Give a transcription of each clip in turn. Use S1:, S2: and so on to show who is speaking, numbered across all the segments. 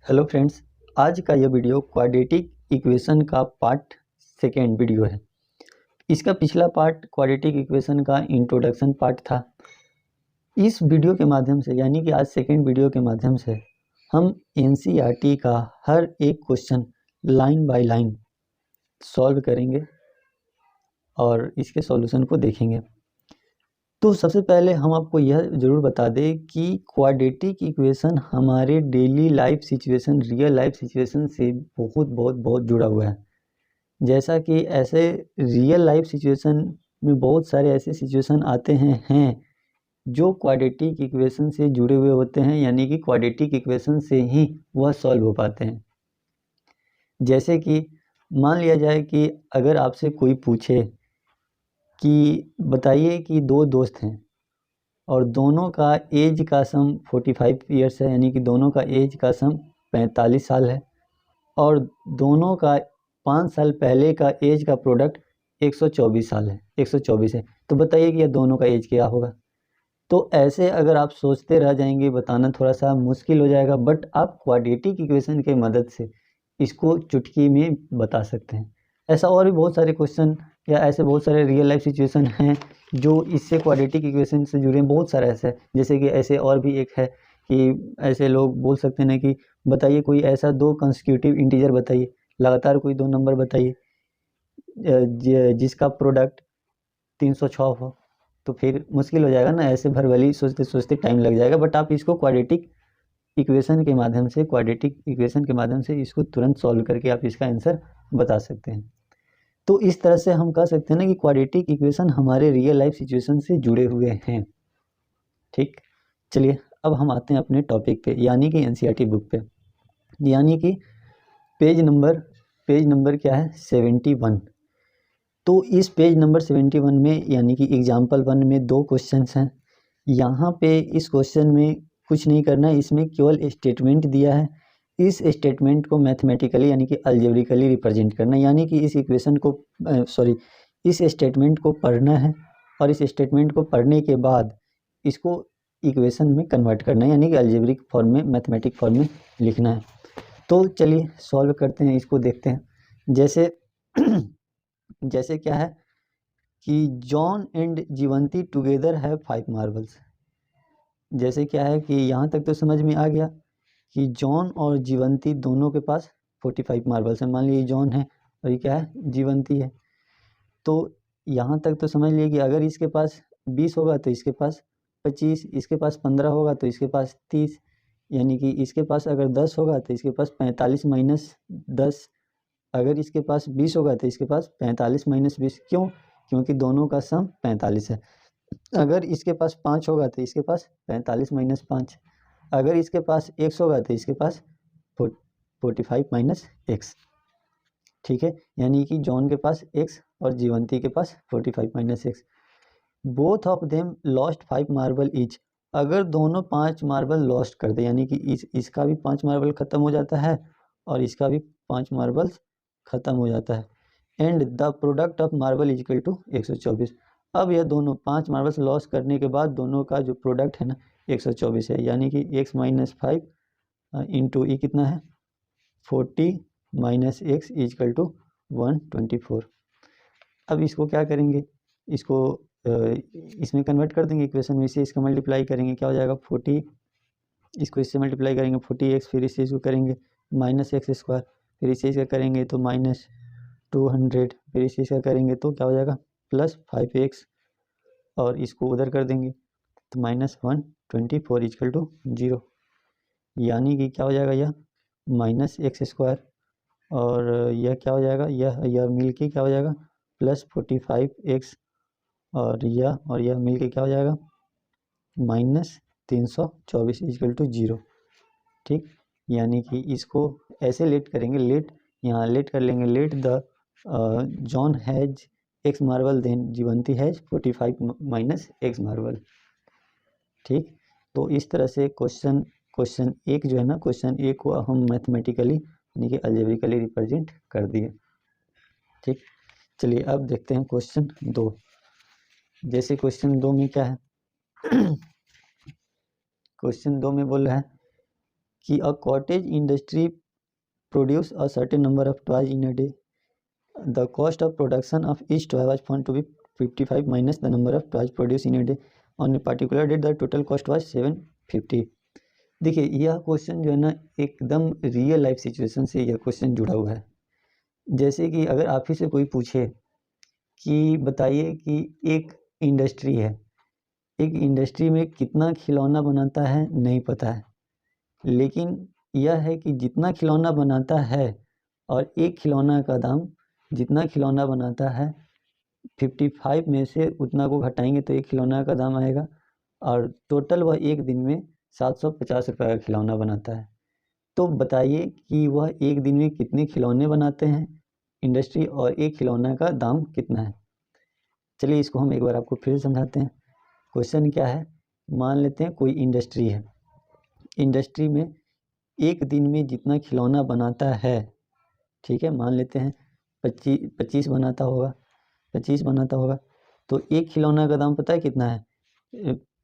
S1: Hello friends, आज का यह वीडियो क्वाड्रेटिक इक्वेशन का पार्ट सेकेंड वीडियो है। इसका पिछला पार्ट क्वाड्रेटिक इक्वेशन का इंट्रोडक्शन पार्ट था। इस वीडियो के माध्यम से यानी कि आज सेकेंड वीडियो के माध्यम से हम एनसीईआरटी का हर एक question line by line solve करेंगे और इसके सॉल्यूशन को देखेंगे। तो सबसे पहले हम आपको यह ज़रूर बता दें कि क्वाड्रेटिक इक्वेशन हमारे daily life situation, real life situation से बहुत बहुत बहुत जुड़ा हुआ है। जैसा कि ऐसे रियल लाइफ सिचुएशन में बहुत सारे ऐसे सिचुएशन आते हैं जो क्वाड्रेटिक इक्वेशन से जुड़े हुए होते हैं, यानी कि क्वाड्रेटिक इक्वेशन से ही वह सॉल्व हो पाते हैं। जैसे कि मान लिया जाए कि अगर आपसे कोई पूछे कि बताइए कि दो दोस्त हैं और दोनों का एज का सम 45 ईयर्स है, यानी कि दोनों का एज का सम 45 साल है और दोनों का 5 साल पहले का एज का प्रोडक्ट 124 साल है, 124 है। तो बताइए कि यह दोनों का एज क्या होगा। तो ऐसे अगर आप सोचते रह जाएंगे, बताना थोड़ा सा मुश्किल हो जाएगा, बट आप क्वाड्रेटिक इक्वेशन की मदद से इसको चुटकी में बता सकते हैं। ऐसा और भी बहुत सारे क्वेश्चन या ऐसे बहुत सारे रियल लाइफ सिचुएशन हैं जो इससे क्वाड्रेटिक इक्वेशन से जुड़े हैं। बहुत सारे ऐसे, जैसे कि ऐसे और भी एक है कि ऐसे लोग बोल सकते हैं कि बताइए कोई ऐसा दो कंसेक्यूटिव इंटीजर बताइए, लगातार कोई दो नंबर बताइए जिसका प्रोडक्ट 306 हो। तो फिर मुश्किल हो जाएगा ना, ऐसे भरभली सोचते सोचते टाइम लग जाएगा। बट आप इसको क्वाड्रेटिक इक्वेशन के माध्यम से इसको तुरंत सॉल्व करके आप इसका आंसर बता सकते हैं। तो इस तरह से हम कह सकते हैं ना कि क्वाड्रेटिक इक्वेशन हमारे रियल लाइफ सिचुएशन से जुड़े हुए हैं। ठीक, चलिए अब हम आते हैं अपने टॉपिक पे, यानी कि एनसीईआरटी बुक पे, यानी कि पेज नंबर क्या है, 71। तो इस पेज नंबर 71 में यानी कि एग्जाम्पल 1 में दो क्वेश्चंस हैं। यहाँ पे इस क्वेश्चन में कुछ नहीं करना है, इसमें केवल स्टेटमेंट दिया है। इस स्टेटमेंट को मैथमेटिकली यानी कि अलजेब्रिकली रिप्रेजेंट करना है, यानी कि इस इक्वेशन को इस स्टेटमेंट को पढ़ना है और इस स्टेटमेंट को पढ़ने के बाद इसको इक्वेशन में कन्वर्ट करना है, यानी कि अलजेब्रिक फॉर्म में, मैथमेटिक फॉर्म में लिखना है। तो चलिए सॉल्व करते हैं, इसको देखते हैं। जैसे जैसे क्या है कि John and Jivanti together have 5 marbles. जैसे क्या है कि यहाँ तक तो समझ में आ गया कि जॉन और जीवंती दोनों के पास 45 मार्बल्स हैं। मान लीजिए जॉन है और ये क्या है, जीवंती है। तो यहाँ तक तो समझ लिए कि अगर इसके पास 20 होगा तो इसके पास 25, इसके पास 15 होगा तो इसके पास 30, यानी कि इसके पास अगर 10 होगा तो इसके पास 45 माइनस 10, अगर इसके पास 20 होगा तो इसके पास 45 माइनस 20। क्यों? क्योंकि दोनों का सम 45 है। अगर इसके पास 5 होगा तो इसके पास 45 माइनस 5, अगर इसके पास x होगा तो इसके पास 45 माइनस x। ठीक है, यानी कि जॉन के पास x और जीवंती के पास 45 minus x। Both of them lost 5 marble each. अगर दोनों 5 मार्बल लॉस्ट कर दे, यानी कि इसका भी 5 मार्बल ख़त्म हो जाता है और इसका भी 5 मार्बल ख़त्म हो जाता है। And the product of marble is equal to 124। अब यह दोनों 5 मार्बल्स लॉस करने के बाद दोनों का जो प्रोडक्ट है ना 124 है, यानी कि x माइनस 5 इंटू ई कितना है 40 minus x is equal to 124। अब इसको क्या करेंगे, इसको इसमें कन्वर्ट कर देंगे इक्वेशन में, इसे इसका मल्टीप्लाई करेंगे, क्या हो जाएगा 40, इसको इससे मल्टीप्लाई करेंगे 40x, फिर इस चीज़ को करेंगे माइनस एक्स स्क्वायर, फिर इस चीज़ का करेंगे तो माइनस 200, फिर इस चीज़ का करेंगे तो क्या हो जाएगा प्लस 5x, और इसको उधर कर देंगे तो माइनस 124 इजकल टू 0, यानी कि क्या हो जाएगा यह माइनस एक्स स्क्वायर, और यह क्या हो जाएगा, यह मिल के क्या हो जाएगा प्लस 45x, और यह मिल के क्या हो जाएगा माइनस 324 इजकल टू 0। ठीक, यानी कि इसको ऐसे लेट करेंगे, यहाँ लेट कर लेंगे, let the John has x marble then Jivanti has 45 minus x marble. ठीक, तो इस तरह से क्वेश्चन एक जो है ना, क्वेश्चन एक को हम मैथमेटिकली यानी कि अलजेब्रिकली रिप्रेजेंट कर दिए। ठीक, चलिए अब देखते हैं क्वेश्चन 2। जैसे क्वेश्चन 2 में क्या है क्वेश्चन 2 में बोल रहा है कि a cottage industry produce a certain number of toys in a day, the cost of production of each toy was found to be 55 minus the number of toys produce in a day, on a particular day the total cost was 750। देखिए यह question जो है ना एकदम real life situation से यह question जुड़ा हुआ है। जैसे कि अगर आप ही से कोई पूछे कि बताइए कि एक इंडस्ट्री है, एक इंडस्ट्री में कितना खिलौना बनाता है नहीं पता है, लेकिन यह है कि जितना खिलौना बनाता है और एक खिलौना का दाम जितना खिलौना बनाता है 55 में से उतना को घटाएंगे तो एक खिलौना का दाम आएगा, और टोटल वह एक दिन में 750 रुपये का खिलौना बनाता है। तो बताइए कि वह एक दिन में कितने खिलौने बनाते हैं इंडस्ट्री, और एक खिलौना का दाम कितना है। चलिए इसको हम एक बार आपको फिर समझाते हैं। क्वेश्चन क्या है, मान लेते हैं कोई इंडस्ट्री है, इंडस्ट्री में एक दिन में जितना खिलौना बनाता है, ठीक है, मान लेते हैं 25 बनाता होगा, 25 बनाता होगा, तो एक खिलौना का दाम पता है कितना है,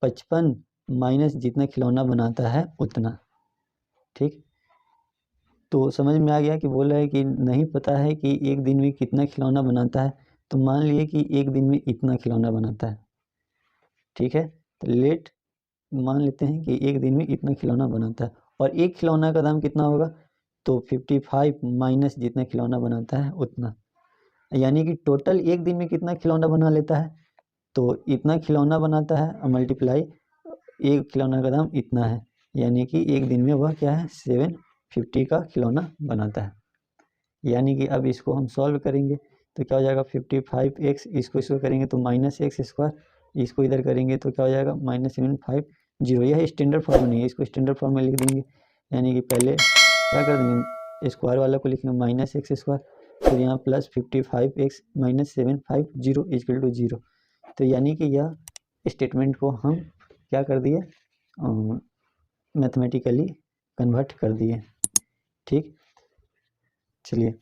S1: 55 माइनस जितना खिलौना बनाता है उतना। ठीक, तो समझ में आ गया कि बोल रहा है कि नहीं पता है कि एक दिन में कितना खिलौना बनाता है, तो मान लिए कि एक दिन में इतना खिलौना बनाता है। ठीक है, तो लेट मान लेते हैं कि एक दिन में इतना खिलौना बनाता है और एक खिलौना का दाम कितना होगा, तो 55 माइनस जितना खिलौना बनाता है उतना, यानी कि टोटल एक दिन में कितना खिलौना बना लेता है, तो इतना खिलौना बनाता है और मल्टीप्लाई एक खिलौना का दाम इतना है, यानी कि एक दिन में वह क्या है 750 का खिलौना बनाता है। यानी कि अब इसको हम सॉल्व करेंगे तो क्या हो जाएगा 55x, इसको करेंगे तो माइनस एक्स स्क्वायर, इसको इधर करेंगे तो क्या हो जाएगा -750। यह स्टैंडर्ड फॉर्म नहीं है, इसको स्टैंडर्ड फॉर्म में लिख देंगे, यानी कि पहले क्या कर देंगे स्क्वायर वाला को लिखेंगे -x², फिर यहाँ +55x -750 इक्वल टू 0। तो यानी कि यह स्टेटमेंट को हम क्या कर दिए, मैथमेटिकली कन्वर्ट कर दिए। ठीक, चलिए